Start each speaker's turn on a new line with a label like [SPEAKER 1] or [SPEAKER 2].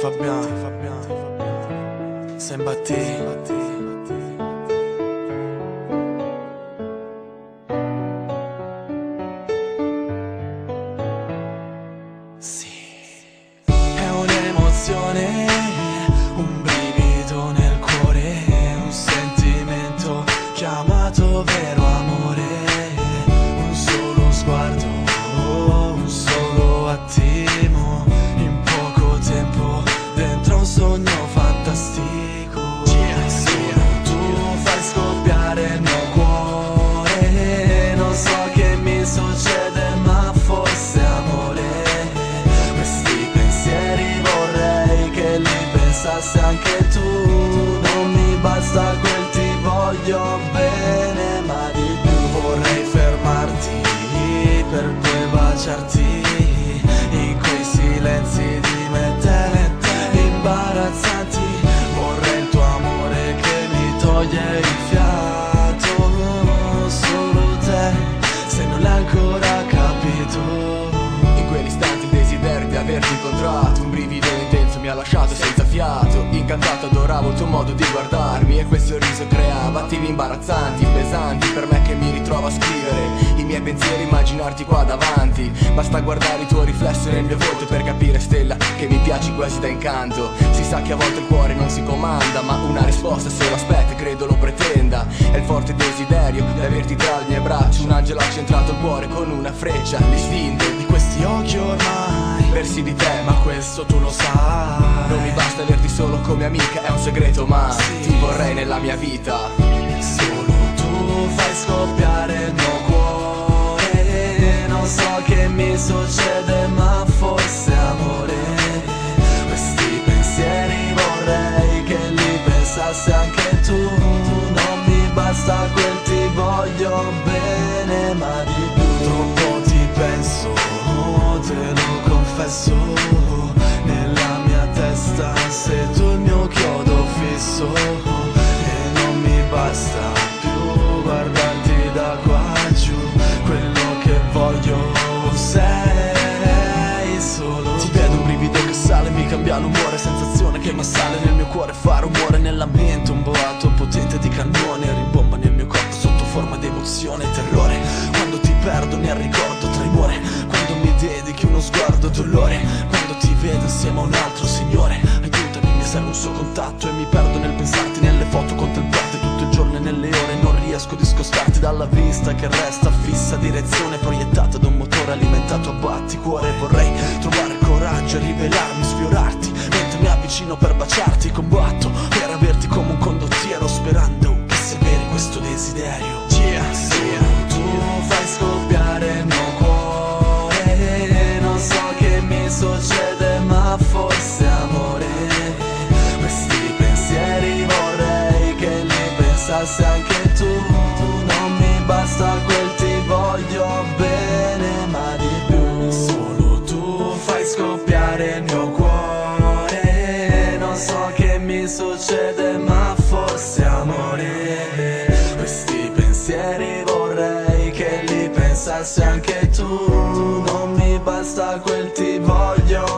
[SPEAKER 1] Fabian, sei imbattito. Sì, è un'emozione, un brivido nel cuore, un sentimento chiamato vero amore, un solo sguardo, un solo attimo, in poco tempo, dentro un sogno fantastico. Solo tu fai scoppiare il mio cuore, non so che mi succede ma forse amore. Questi pensieri vorrei che li pensassi anche tu, non mi basta quel ti voglio bene ma di più. Vorrei fermarti per poi baciarti in quei silenzi di me te imbarazzanti. Vorrei il tuo amore che mi toglie il fiato, solo te, se non l'hai ancora capito.
[SPEAKER 2] In quell'istante il desiderio di averti incontrato, un brivido intenso mi ha lasciato senza fiato. Incantato adoravo il tuo modo di guardarmi e quel sorriso creava attimi imbarazzanti, pesanti per me che mi ritrovo a scrivere i miei pensieri, immaginarti qua davanti. Basta guardare il tuo riflesso nel mio volto per capire, stella, che mi piaci quasi da incanto. Si sa che a volte il cuore non si comanda, ma una risposta se lo aspetta e credo lo pretenda. È il forte desiderio di averti tra le mie braccia, un angelo ha centrato il cuore con una freccia. L'istinto
[SPEAKER 1] Di questi occhi ormai
[SPEAKER 2] versi di te,
[SPEAKER 1] ma questo tu lo sai.
[SPEAKER 2] non mi basta averti solo come amica, è un segreto ma
[SPEAKER 1] Sì.
[SPEAKER 2] ti vorrei nella mia vita.
[SPEAKER 1] Solo tu fai scoppiare il mio cuore, non so che mi succede ma forse amore. Questi pensieri vorrei che li pensassi anche tu, non mi basta quel ti voglio bene ma di più. Troppo ti penso, te lo confesso, nella mia testa sei tu il mio chiodo fisso e non mi basta più guardarti da qua giù. Quello che voglio sei solo ti vedo, un brivido che sale, mi cambia l'umore, sensazione che mi assale nel mio cuore, fa rumore nella mente, un boato potente di cannone rimbomba nel mio corpo sotto forma di emozione e terrore. Quando ti perdo nel ricordo tremore, quando mi dedichi uno sguardo dolore, quando ti vedo insieme a un altro signore. Aiutami, mi serve un suo contatto e mi perdo nel pensarti, nelle foto contemplate tutto il giorno e nelle ore. Non riesco a discostarti dalla vista che resta fissa, direzione proiettata da un motore alimentato a batticuore. Vorrei trovare il coraggio e rivelarmi, sfiorarti mentre mi avvicino per baciarti. Combatto per averti come un condottiero, sperando che sia vero questo desiderio. Tu fai scoppiare il mio cuore, non so che mi succede ma forse amore. Questi pensieri vorrei che li pensassi anche tu, non mi basta quel ti voglio bene ma di più. Solo tu fai scoppiare il mio cuore, non so che mi succede ma forse amore. Questi pensieri vorrei che li pensassi anche tu, non mi basta quel ti voglio